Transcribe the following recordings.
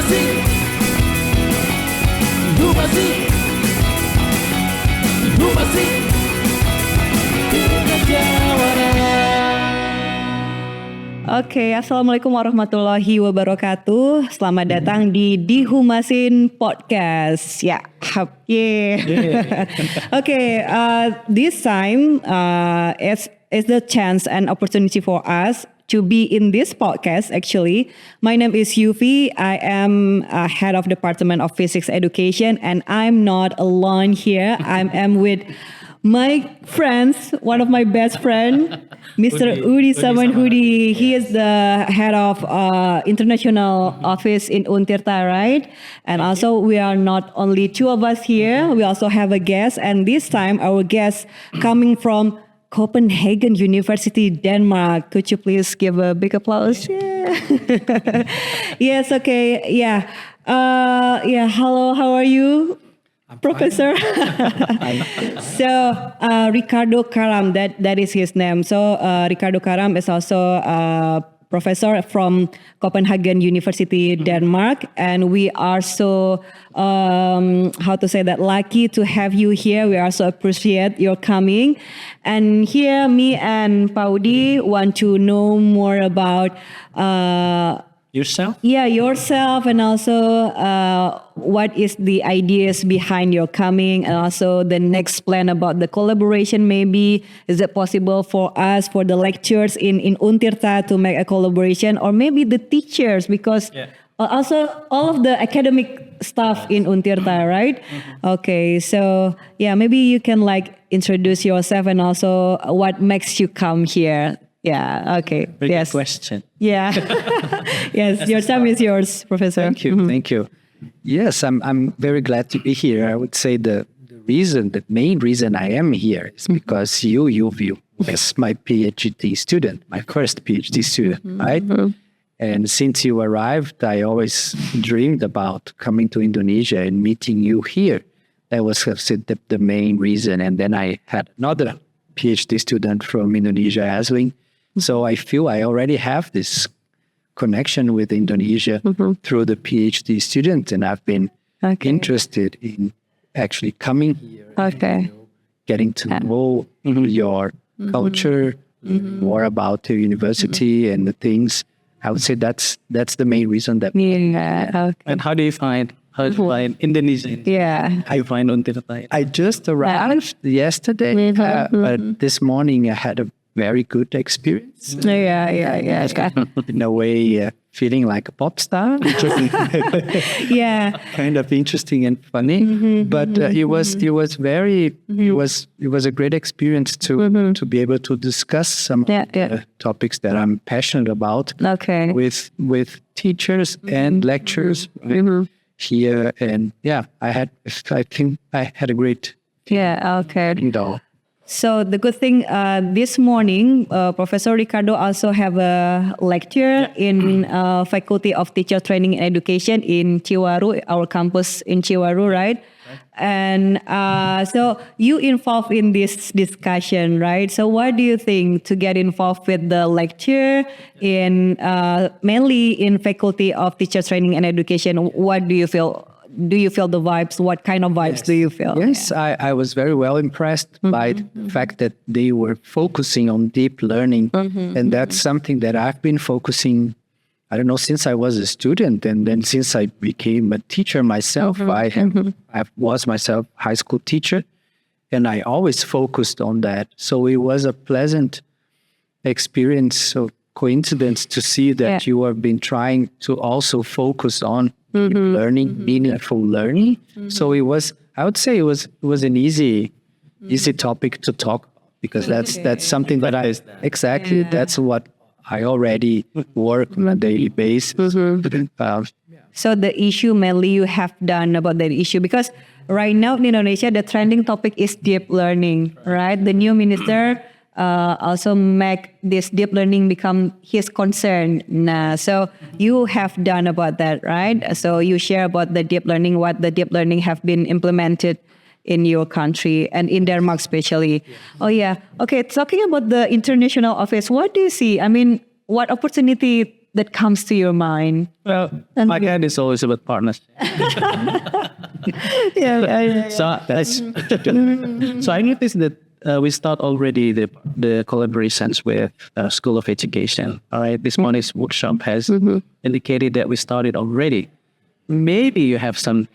Oke, Assalamualaikum warahmatullahi wabarakatuh. Selamat datang di Dihumasin Podcast. Ya, Okay, this time is the chance and opportunity for us to be in this podcast. Actually, my name is Yufi. I am head of Department of Physics Education, and I'm not alone here. I am with my friends, one of my best friend, Mr. Udi Samanhudi. He is the head of international office in Untirta, right? And also we are not only two of us here, we also have a guest. And this time our guest coming from Copenhagen University, Denmark. Could you please give a big applause? Yeah. Yes, okay. Yeah. Hello, how are you? Professor. So Ricardo Karam, that is his name. So Ricardo Karam is also a professor from Copenhagen University, Denmark, and we are so lucky to have you here. We also appreciate your coming. And here, me and Paudi want to know more about yourself? Yeah, yourself, and also what is the ideas behind your coming, and also the next plan about the collaboration. Maybe is it possible for us, for the lectures in Untirta, to make a collaboration, or maybe the teachers, because also all of the academic stuff in Untirta, right? Okay, so yeah, maybe you can introduce yourself and also what makes you come here. Yeah, okay. Very good question. Yeah. Yes, your time is yours, Professor. Thank you, thank you. Yes, I'm very glad to be here. I would say the main reason I am here is because you as my PhD student, my first PhD student, right? And since you arrived, I always dreamed about coming to Indonesia and meeting you here. That was the main reason. And then I had another PhD student from Indonesia, Ageng. So I feel I already have this connection with Indonesia through the PhD student, and I've been interested in actually coming here, and, getting to know your culture, more about the university and the things. I would say that's the main reason that. And how do you find Indonesia? Yeah, I find Untirta. I just arrived yesterday, but this morning I had a very good experience. Yeah. In a way, feeling like a pop star. Yeah. Kind of interesting and funny. But it was a great experience to be able to discuss some of the topics that I'm passionate about. Okay. With teachers and lecturers here, and I think I had a great. Yeah. Okay. So the good thing, this morning, Professor Ricardo also have a lecture in Faculty of Teacher Training and Education in Ciwaru, our campus in Ciwaru, right? And so you involved in this discussion, right? So what do you think to get involved with the lecture in mainly in Faculty of Teacher Training and Education? What do you feel? Do you feel the vibes? What kind of vibes do you feel? Yes, I was very well impressed by the fact that they were focusing on deep learning. And that's something that I've been focusing, I don't know, since I was a student. And then since I became a teacher myself, I was myself a high school teacher. And I always focused on that. So it was a pleasant experience, so coincidence to see that you have been trying to also focus on learning, meaningful learning. So I would say it was an easy topic to talk about, because that's something that that's what I already work on a daily basis. So the issue mainly you have done about that issue, because right now in Indonesia the trending topic is deep learning, right? The new minister also make this deep learning become his concern. So you have done about that, right? So you share about the deep learning, what the deep learning have been implemented in your country and in Denmark especially. Oh yeah. Okay, talking about the international office, what do you see? I mean, what opportunity that comes to your mind? Well, my hand is always about partnership. So I noticed that we start already the collaborations with School of Education. All right, this morning's workshop has indicated that we started already. Maybe you have some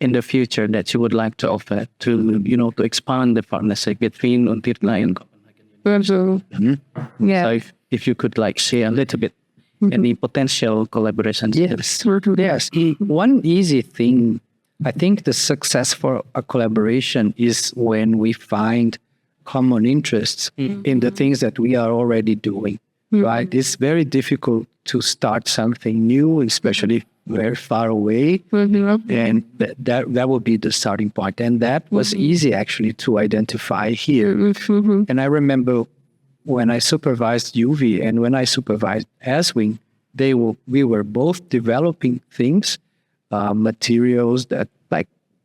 in the future that you would like to offer to to expand the partnership between Untirta and Copenhagen. Yeah. So if you could share a little bit any potential collaborations. Yes. One easy thing, I think the success for a collaboration is when we find common interests in the things that we are already doing, right? It's very difficult to start something new, especially very far away. And that will be the starting point. And that was easy actually to identify here. And I remember when I supervised UV and when I supervised ASWING, we were both developing things, materials that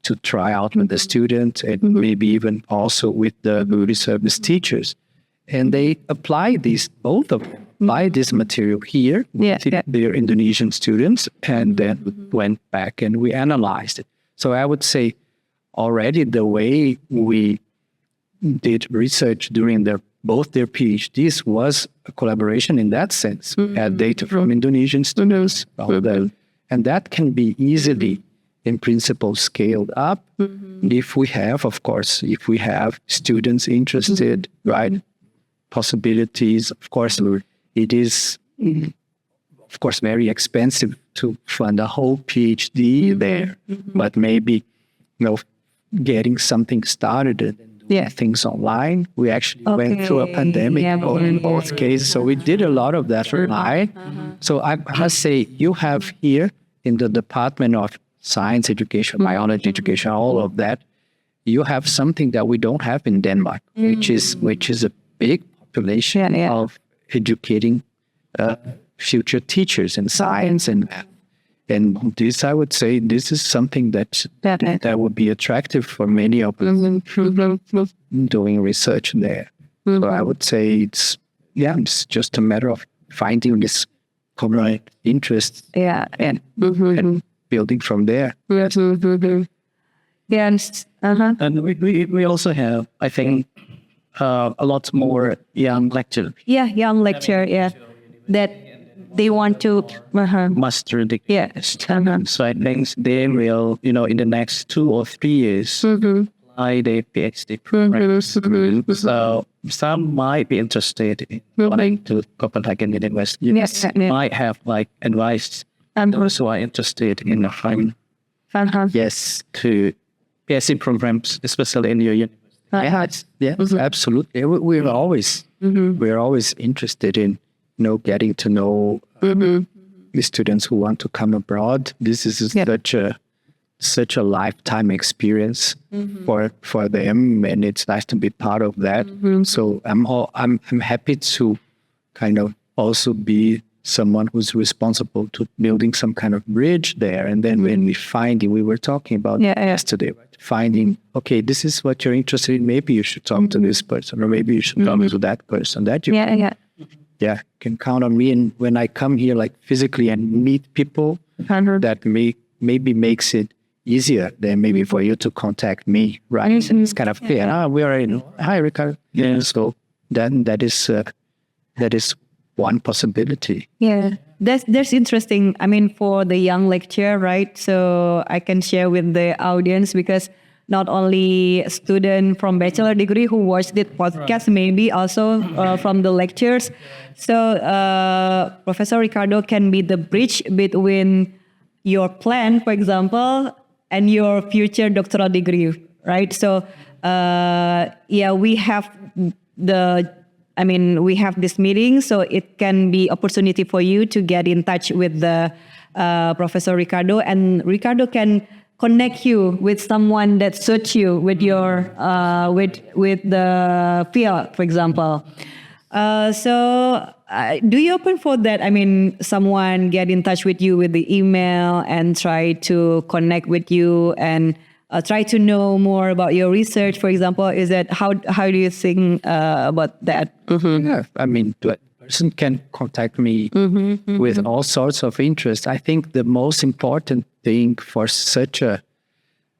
to try out with the students and maybe even also with the service teachers. And they applied both of them, applied this material here with their Indonesian students and then went back and we analyzed it. So I would say already the way we did research during both their PhDs was a collaboration in that sense. We had data from Indonesian students, and that can be easily, in principle, scaled up if we have, of course, students interested, right? Possibilities. Of course, it is, of course, very expensive to fund a whole PhD there, but maybe, getting something started and doing things online. We actually went through a pandemic in both cases, so we did a lot of that online. So I must say, you have here in the Department of Science Education, Biology Education, all of that, you have something that we don't have in Denmark, which is a big population of educating future teachers in science and math. And this, I would say, this is something that would be attractive for many of us doing research there. So I would say it's just a matter of finding this common interest and building from there. Yes. And we also have, I think, a lot more young lecturers. Yeah, young lecturer, that they want to master the So I think they will, in the next 2 or 3 years, apply their PhD program. So some might be interested in going to Copenhagen University. Yes, might have advice. And those who are interested in applying to PhD programs, especially in your university. Yes, absolutely. We're always interested in getting to know the students who want to come abroad. This is such a lifetime experience for them, and it's nice to be part of that. So I'm happy to kind of also be someone who's responsible to building some kind of bridge there. And then when we were talking about yesterday, right? Finding, okay, this is what you're interested in. Maybe you should talk to this person, or maybe you should talk to that person. That you can count on me. And when I come here, physically and meet people, that maybe makes it easier than maybe for you to contact me, right? It's kind of clear. We already know. Hi, Ricardo. Yeah. So then that is one possibility. Yeah, that's interesting. I mean, for the young lecturer, right? So I can share with the audience, because not only a student from bachelor degree who watched this podcast, maybe also from the lectures. So Professor Ricardo can be the bridge between your plan, for example, and your future doctoral degree, right? So we have we have this meeting, so it can be opportunity for you to get in touch with the Professor Ricardo, and Ricardo can connect you with someone that suits you with your with the field, for example. Do you open for that? I mean, someone get in touch with you with the email and try to connect with you and try to know more about your research, for example. Is that how do you think about that? Yeah, I mean, person can contact me with all sorts of interest. I think the most important thing for such a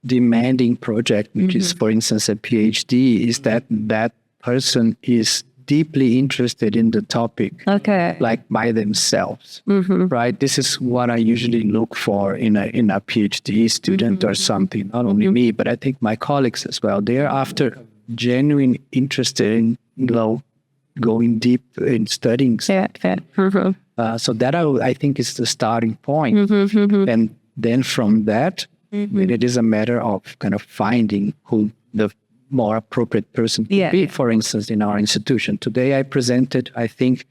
demanding project, which is, for instance, a PhD, is that that person is deeply interested in the topic, like by themselves, right? This is what I usually look for in a PhD student or something. Not only me, but I think my colleagues as well. They're after genuine interest in, going deep in studying. So that I think is the starting point. And then from that, it is a matter of kind of finding who the more appropriate person to be. For instance, in our institution today, I presented, I think,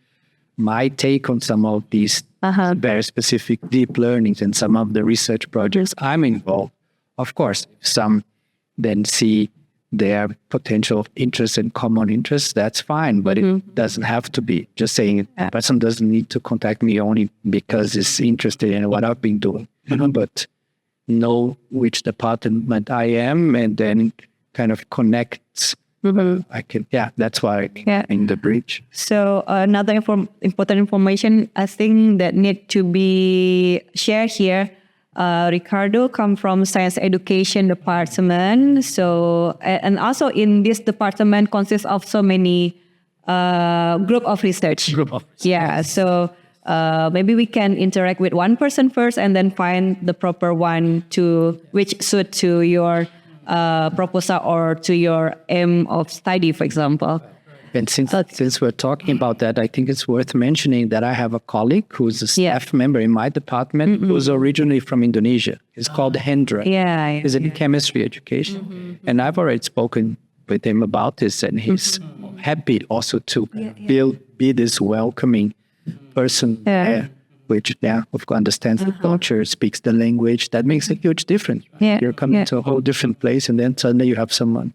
my take on some of these very specific deep learnings and some of the research projects I'm involved. Of course, if some then see their potential interest and common interests, that's fine, but it doesn't have to be. Just saying a person doesn't need to contact me only because he's interested in what I've been doing, but know which department I am, and then kind of connects. I can, that's why in the bridge. So another important information I think that need to be shared here. Ricardo come from science education department. So and also in this department consists of so many group of research. So maybe we can interact with one person first and then find the proper one which suit to your proposal or to your aim of study, for example. And since we're talking about that, I think it's worth mentioning that I have a colleague who's a staff member in my department who's originally from Indonesia. He's called Hendra. He's in chemistry education. And I've already spoken with him about this, and he's happy also to be this welcoming person there, which of course understands the culture, speaks the language. That makes a huge difference. You're coming to a whole different place, and then suddenly you have someone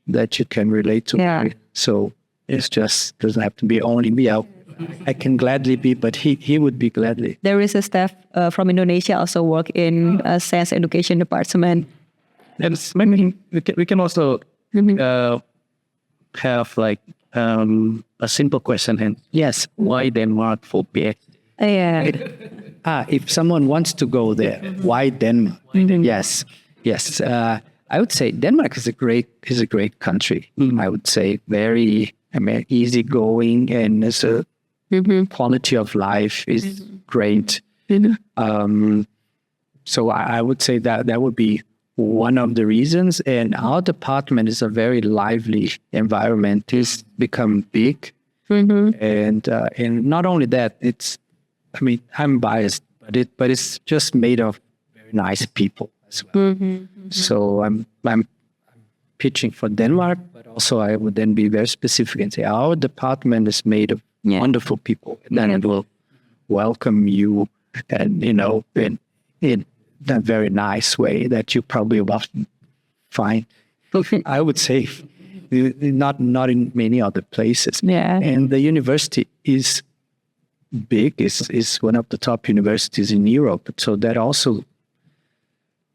that you can relate to. So it's just doesn't have to be only me. I can gladly be, but he would be gladly. There is a staff from Indonesia also work in science education department. And maybe we can also have like a simple question. And yes, why Denmark for PhD? If someone wants to go there, why Denmark? Yes. I would say Denmark is a great country. I would say very easygoing, and as a quality of life is great. So I would say that would be one of the reasons. And our department is a very lively environment. It's become big, and not only that, I'm biased, but it's just made of very nice people as well. So I'm pitching for Denmark, but also I would then be very specific and say our department is made of wonderful people, and then it will welcome you, and in a very nice way that you probably will find. I would say not in many other places. And the university is big. Is one of the top universities in Europe, so that also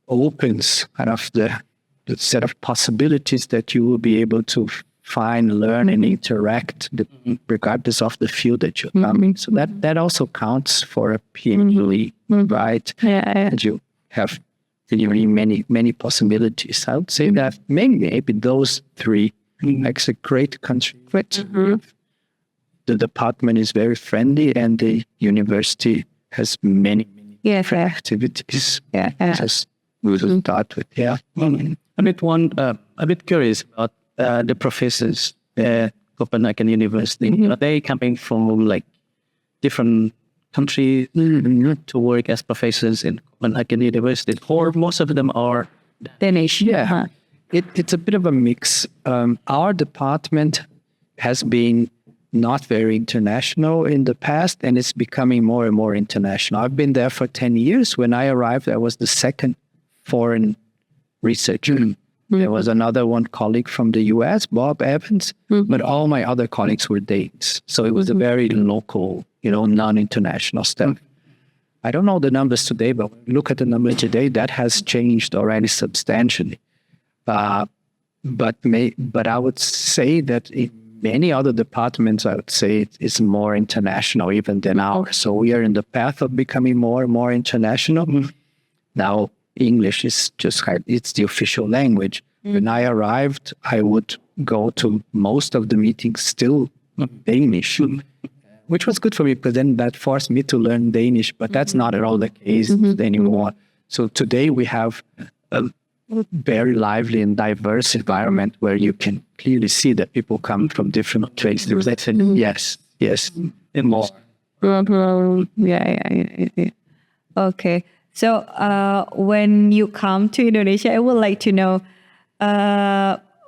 opens kind of the set of possibilities that you will be able to find, learn, and interact regardless of the field that you're coming. So that also counts for a PhD, right? And you have many possibilities. I would say that maybe those three makes a great country. The department is very friendly, and the university has many activities. Just we'll start with a bit curious about the professors at Copenhagen University. Are they coming from like different countries to work as professors in Copenhagen University, or most of them are Danish? It's a bit of a mix. Our department has been not very international in the past, and it's becoming more and more international. I've been there for 10 years. When I arrived, I was the second foreign researcher. There was another one colleague from the US, Bob Evans, but all my other colleagues were Danes. So it was a very local, non-international stuff. I don't know the numbers today, but when you look at the numbers today, that has changed already substantially. But I would say that in many other departments, I would say, is more international even than ours. So we are in the path of becoming more and more international. Now, English is it's the official language. When I arrived, I would go to most of the meetings still Danish, which was good for me because then that forced me to learn Danish, but that's not at all the case anymore. So today we have a very lively and diverse environment where you can clearly see that people come from different places. Yes, and more. Yeah. Okay. So when you come to Indonesia, I would like to know,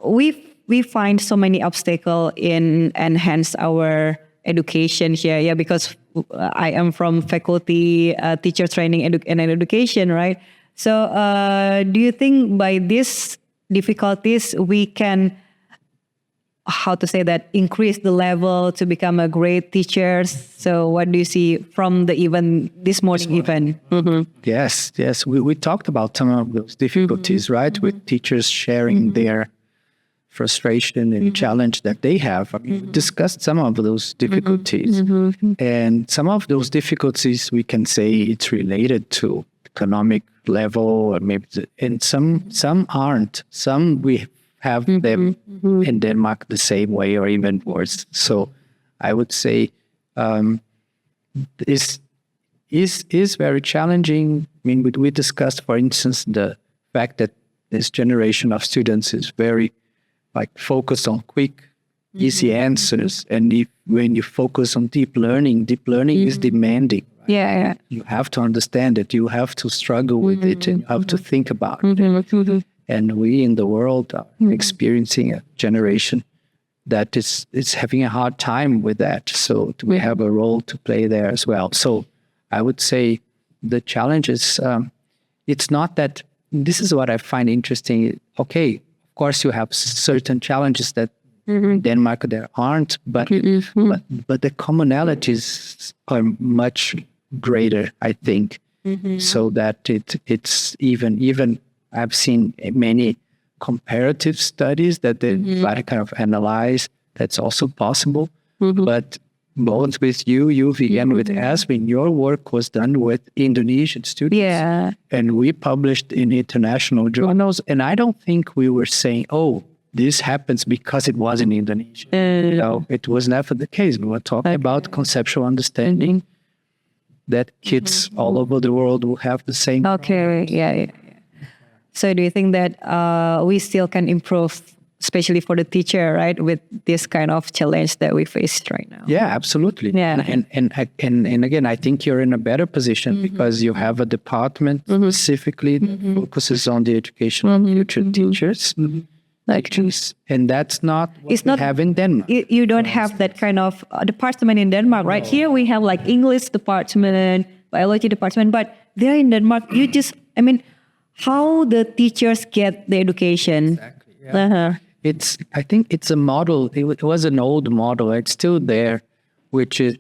we find so many obstacles in enhance our education here. Yeah, because I am from faculty, teacher training and education, right? So do you think by these difficulties we can, how to say that, increase the level to become a great teacher? So what do you see from the event, this morning event? Yes. We talked about some of those difficulties, right? With teachers sharing their frustration and challenge that they have. I mean, we discussed some of those difficulties. And some of those difficulties, we can say it's related to economic level, or maybe, and some aren't. Some we have them in Denmark the same way or even worse. So I would say this is very challenging. I mean, we discussed, for instance, the fact that this generation of students is very focused on quick, easy answers. And when you focus on deep learning is demanding. Right? Yeah. You have to understand it. You have to struggle with it, and you have to think about it. And we in the world are experiencing a generation that is having a hard time with that. So we have a role to play there as well. So I would say the challenge is, it's not that, this is what I find interesting. Okay, of course you have certain challenges that in Denmark there aren't, but the commonalities are much greater, I think. So that it's even I've seen many comparative studies that they kind of analyze. That's also possible. But both with UV, and with Aswin, your work was done with Indonesian students. Yeah. And we published in international journals. And I don't think we were saying, oh, this happens because it was in Indonesia. No, it was never the case. We were talking about conceptual understanding that kids all over the world will have the same. Okay, yeah. So do you think that we still can improve, especially for the teacher, right, with this kind of challenge that we face right now? Yeah, absolutely. Yeah. And again, I think you're in a better position because you have a department specifically that focuses on the education of future teachers. And that's not what we have in Denmark. You don't have that kind of department in Denmark, right? Here we have like English department, biology department, but there in Denmark, how the teachers get the education. Exactly. Yeah. I think it's a model. It was an old model. It's still there, which is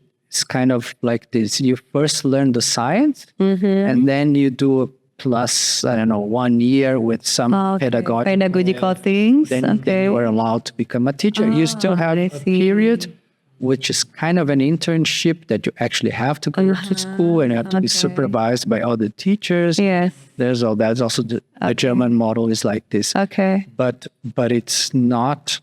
kind of like this. You first learn the science, and then you do a plus, 1 year with some pedagogical things. Then you are allowed to become a teacher. You still have a period, which is kind of an internship that you actually have to go to school and have to be supervised by other teachers. Yes. That's also the German model is like this. Okay. But it's not,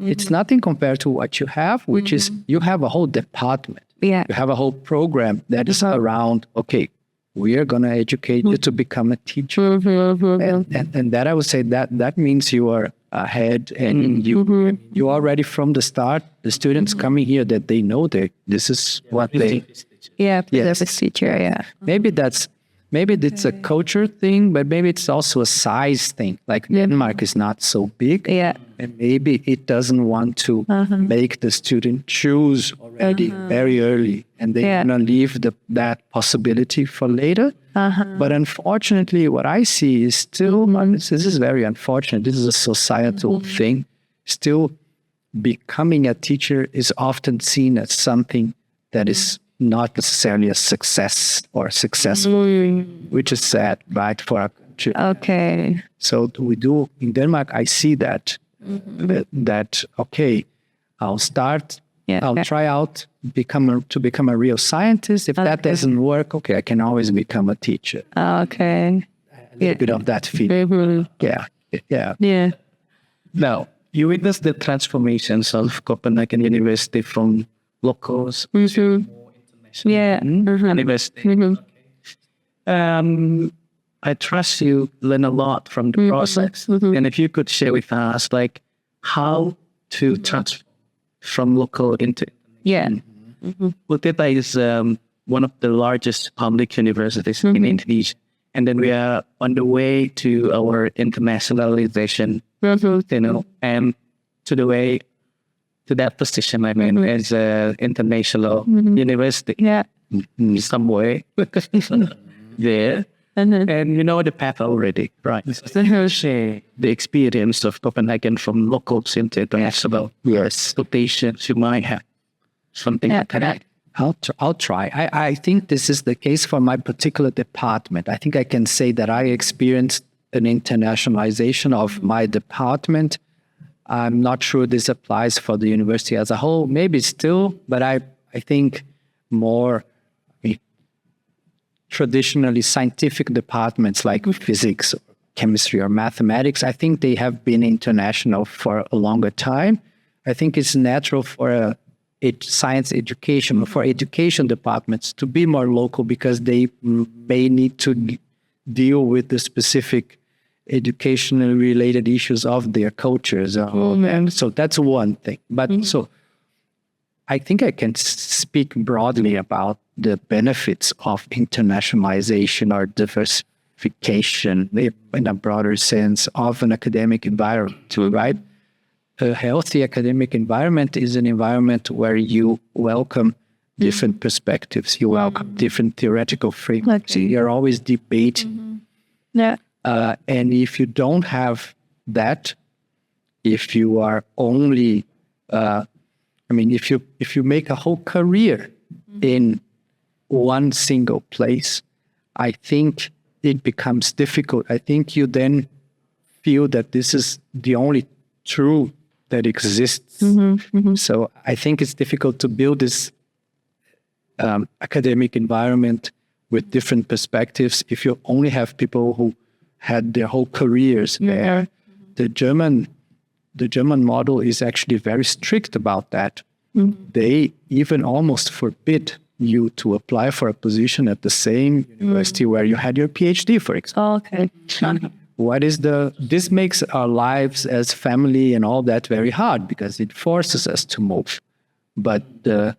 it's nothing compared to what you have, which is you have a whole department. Yeah. You have a whole program that is around, okay, we are going to educate you to become a teacher. And that I would say that means you are ahead, and you already from the start, the students coming here, that they know that this is what they... Yeah, preservist teacher, yeah. Maybe it's a culture thing, but maybe it's also a size thing. Like Denmark is not so big. Yeah. And maybe it doesn't want to make the student choose already very early. And they're going to leave that possibility for later. But unfortunately, what I see is still, this is very unfortunate. This is a societal thing. Still, becoming a teacher is often seen as something that is not necessarily a success or successful, which is sad, right, for our country. Okay. So we do, in Denmark, I see that, okay, I'll start. Yeah. I'll try out to become a real scientist. If that doesn't work, okay, I can always become a teacher. Okay. A little bit of that feeling. Yeah. Now, you witnessed the transformations of Copenhagen University from locals to more international university. I trust you learn a lot from the process. And if you could share with us, like, how to transform from local into Untirta is one of the largest public universities in Indonesia. And then we are on the way to our internationalization, and to that position, I mean, as an international university. In some way. There. And you know the path already, right? Share the experience of Copenhagen from locals into international expectations you might have. Something like that. I'll try. I think this is the case for my particular department. I think I can say that I experienced an internationalization of my department. I'm not sure this applies for the university as a whole. Maybe still, but I think more traditionally scientific departments like physics, or chemistry, or mathematics, I think they have been international for a longer time. I think it's natural for science education, or for education departments to be more local because they may need to deal with the specific educational related issues of their cultures. And so that's one thing. But so I think I can speak broadly about the benefits of internationalization or diversification in a broader sense of an academic environment, right? A healthy academic environment is an environment where you welcome different perspectives, you welcome different theoretical frameworks, you're always debating. And if you don't have that, if you are only, if you make a whole career in one single place, I think it becomes difficult. I think you then feel that this is the only truth that exists. So I think it's difficult to build this academic environment with different perspectives if you only have people who had their whole careers there. The German model is actually very strict about that. They even almost forbid you to apply for a position at the same university where you had your PhD, for example. This makes our lives as family and all that very hard because it forces us to move. But the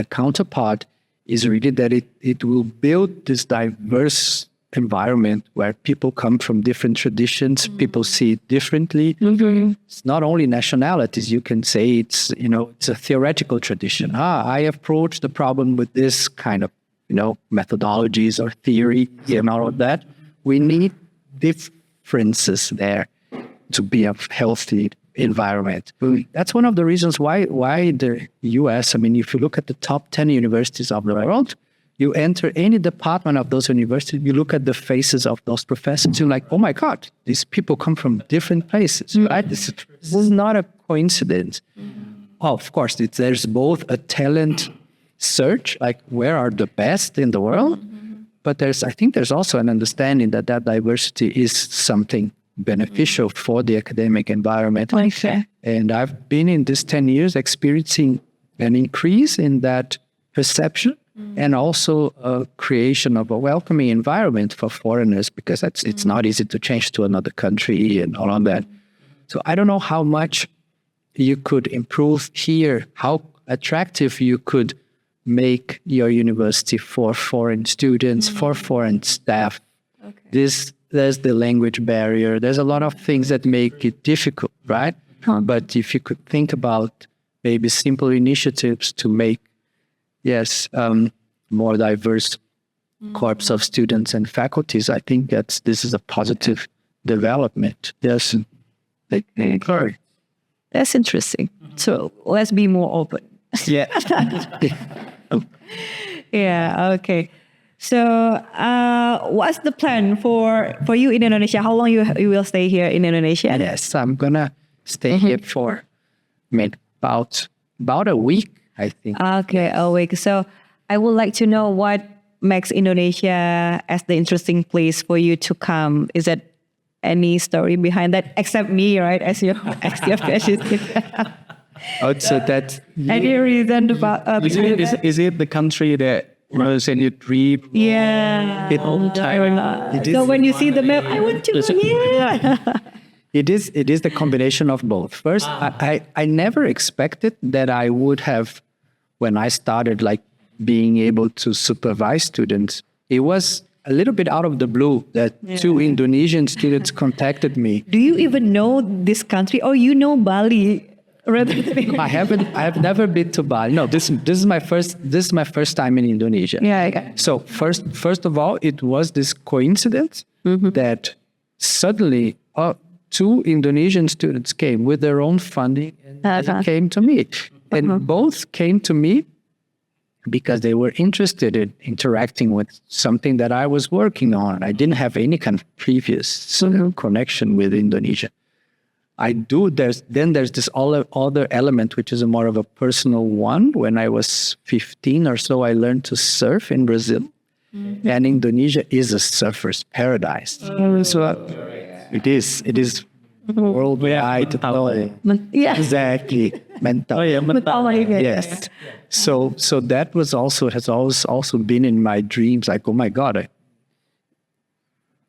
counterpart is really that it will build this diverse environment where people come from different traditions, people see it differently. It's not only nationalities. You can say it's a theoretical tradition. I approach the problem with this kind of, methodologies or theory and all of that. We need differences there to be a healthy environment. That's one of the reasons why the US, if you look at the top 10 universities of the world, you enter any department of those universities, you look at the faces of those professors, you're like, oh my God, these people come from different places, right? This is not a coincidence. Of course, there's both a talent search, like where are the best in the world, but I think there's also an understanding that diversity is something beneficial for the academic environment. And I've been in this 10 years experiencing an increase in that perception. And also a creation of a welcoming environment for foreigners, because it's not easy to change to another country and all of that. So I don't know how much you could improve here, how attractive you could make your university for foreign students, for foreign staff. There's the language barrier. There's a lot of things that make it difficult, right? But if you could think about maybe simple initiatives to make more diverse corps of students and faculties, I think this is a positive development. Yes. That's interesting. So let's be more open. Yeah. Okay. So what's the plan for you in Indonesia? How long you will stay here in Indonesia? Yes, I'm going to stay here for mean, about a week, I think. Okay, a week. So I would like to know what makes Indonesia as the interesting place for you to come. Is it any story behind that, except me, right? As your PhD. I would say that Any reason about Is it the country that was in your dream? Yeah. All time. So when you see the map, I want to go here. it is the combination of both. First, I never expected that I would have, when I started like being able to supervise students, it was a little bit out of the blue that two Indonesian students contacted me. Do you even know this country, or you know Bali? Rather than I have never been to Bali. No, this is my first time in Indonesia. Yeah. So first of all, it was this coincidence that suddenly two Indonesian students came with their own funding and they came to me. And both came to me because they were interested in interacting with something that I was working on. I didn't have any kind of previous connection with Indonesia. I do. There's this other element, which is a more of a personal one. When I was 15 or so, I learned to surf in Brazil. And Indonesia is a surfer's paradise. So it is worldwide. Yeah. Exactly. Mental. Yes. So that has always also been in my dreams. Like, oh my God, I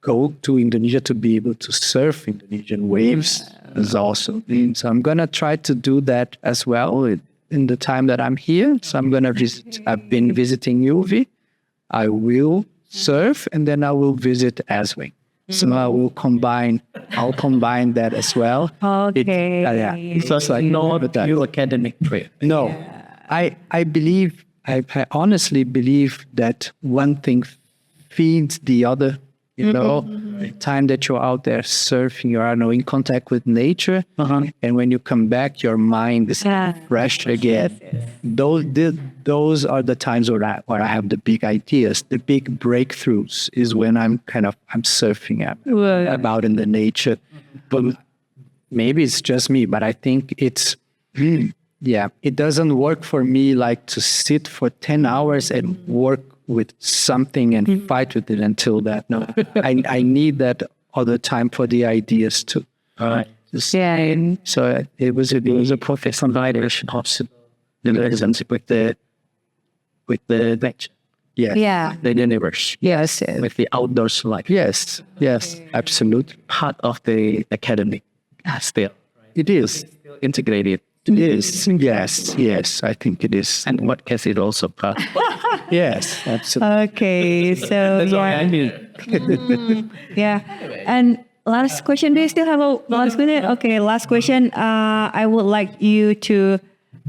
go to Indonesia to be able to surf Indonesian waves is also. So I'm gonna try to do that as well in the time that I'm here. So I'm gonna visit. I've been visiting UV. I will surf and then I will visit Aswing. So I'll combine that as well. Okay. So it's like not a pure academic trip. No, I honestly believe that one thing feeds the other. You know, the time that you're out there surfing, you are in contact with nature, and when you come back, your mind is fresh again. Those are the times where I have the big ideas, the big breakthroughs. Is when I'm surfing about in the nature. But maybe it's just me, but I think it's it doesn't work for me like to sit for 10 hours and work with something and fight with it until that. No, I need that other time for the ideas too. Yeah. So it was a professional possible the relationship with the nature. Yes. Yeah. The universe. Yes. With the outdoors life. Yes. Absolutely. Part of the academic still. It is Integrated. It is. Yes. I think it is. And what is it also part? Yes, absolutely. Okay. So That's what I mean. yeah. And last question. Do you still have a last minute? Okay. Last question. I would like you to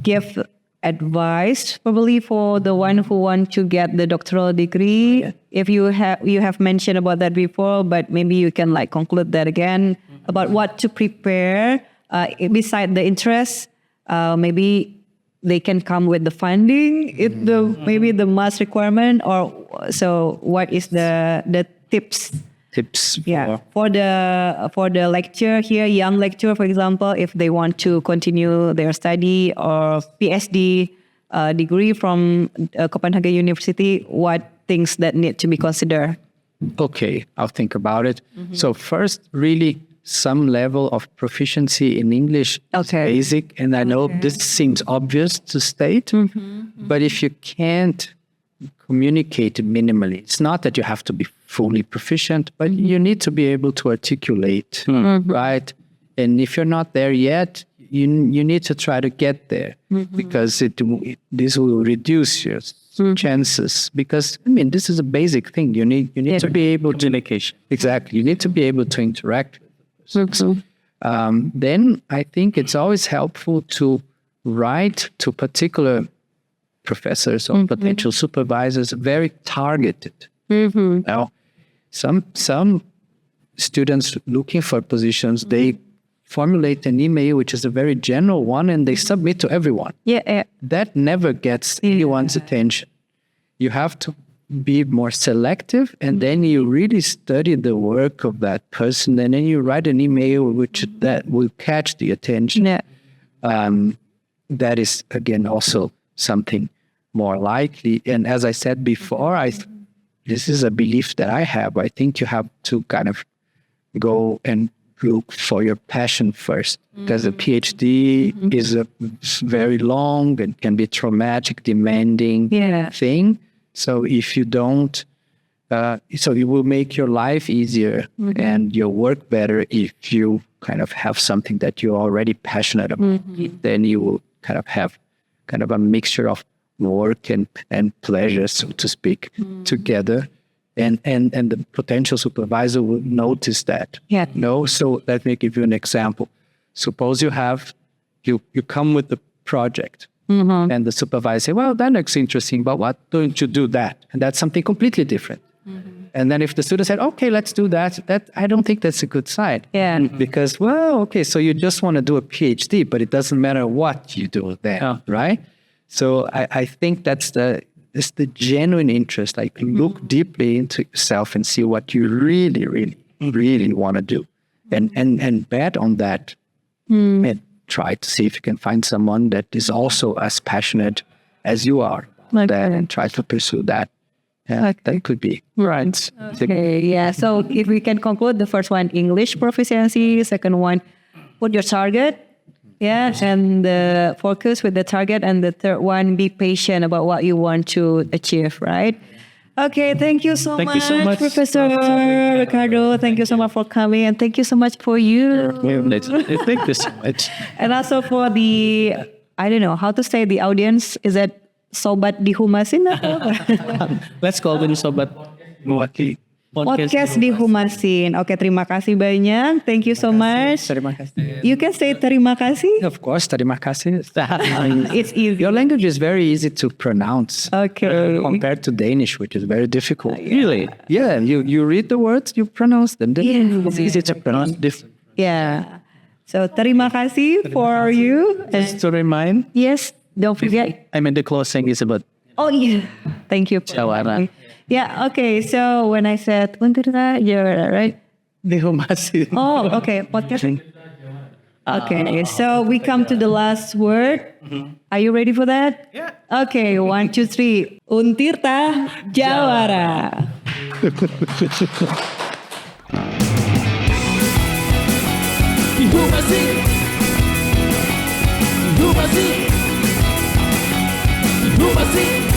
give advice, probably for the one who want to get the doctoral degree. If you have mentioned about that before, but maybe you can like conclude that again about what to prepare. Beside the interest, maybe they can come with the funding. Maybe the must requirement, or so. What is the tips? For the lecturer here, young lecturer, for example, if they want to continue their study or PhD degree from Copenhagen University, what things that need to be considered? Okay, I'll think about it. So first, really, some level of proficiency in English is basic. And I know this seems obvious to state, but if you can't communicate minimally, it's not that you have to be fully proficient, but you need to be able to articulate, right? And if you're not there yet, you need to try to get there because this will reduce your chances. Because I mean, this is a basic thing. You need to be able to communication. Exactly. You need to be able to interact. Then I think it's always helpful to write to particular professors or potential supervisors, very targeted. Now, some students looking for positions, they formulate an email which is a very general one and they submit to everyone. That never gets anyone's attention. You have to be more selective, and then you really study the work of that person, and then you write an email that will catch the attention. that is again also something more likely. And as I said before, this is a belief that I have. I think you have to kind of go and look for your passion first, because a PhD is a very long and can be traumatic, demanding thing. So if you don't, so it will make your life easier and your work better if you kind of have something that you're already passionate about. Then you will kind of have kind of a mixture of work and pleasure, so to speak, together. And the potential supervisor will notice that. Yeah. No, so let me give you an example. Suppose you come with the project, and the supervisor say, "Well, that looks interesting, but why don't you do that?" And that's something completely different. And then if the student said, "Okay, let's do that," I don't think that's a good sign. Yeah. Because, well, okay, so you just want to do a PhD, but it doesn't matter what you do there, right? So I think that's the genuine interest. Like, look deeply into yourself and see what you really, really, really want to do, and bet on that, and try to see if you can find someone that is also as passionate as you are, and try to pursue that. Yeah, that could be Right. Okay, yeah. So if we can conclude, the first one, English proficiency. Second one, put your target. Yeah, and focus with the target. And the third one, be patient about what you want to achieve, right? Okay, thank you so much, Professor Ricardo. Thank you so much for coming, and thank you so much for you. Thank you so much. And also for the, I don't know how to say, the audience. Is that Sobat Dihumasin? Let's call them Sobat Podcast Dihumasin. Oke, terima kasih banyak. Thank you so much. Terima kasih. You can say terima kasih. Of course, terima kasih. It's easy. Your language is very easy to pronounce. Okay. Compared to Danish, which is very difficult. Really? Yeah, you read the words, you pronounce them. It's easy to pronounce. Yeah. So terima kasih for you. Just to remind, Yes, don't forget. I mean, the closing is about Oh yeah. Thank you. Ciwaru. Yeah, okay. So when I said Untirta, you're right. Dihumasin. Oh, okay. Podcast. Okay, so we come to the last word. Are you ready for that? Yeah. Okay, 1, 2, 3. Untirta Ciwaru. Dihumasin.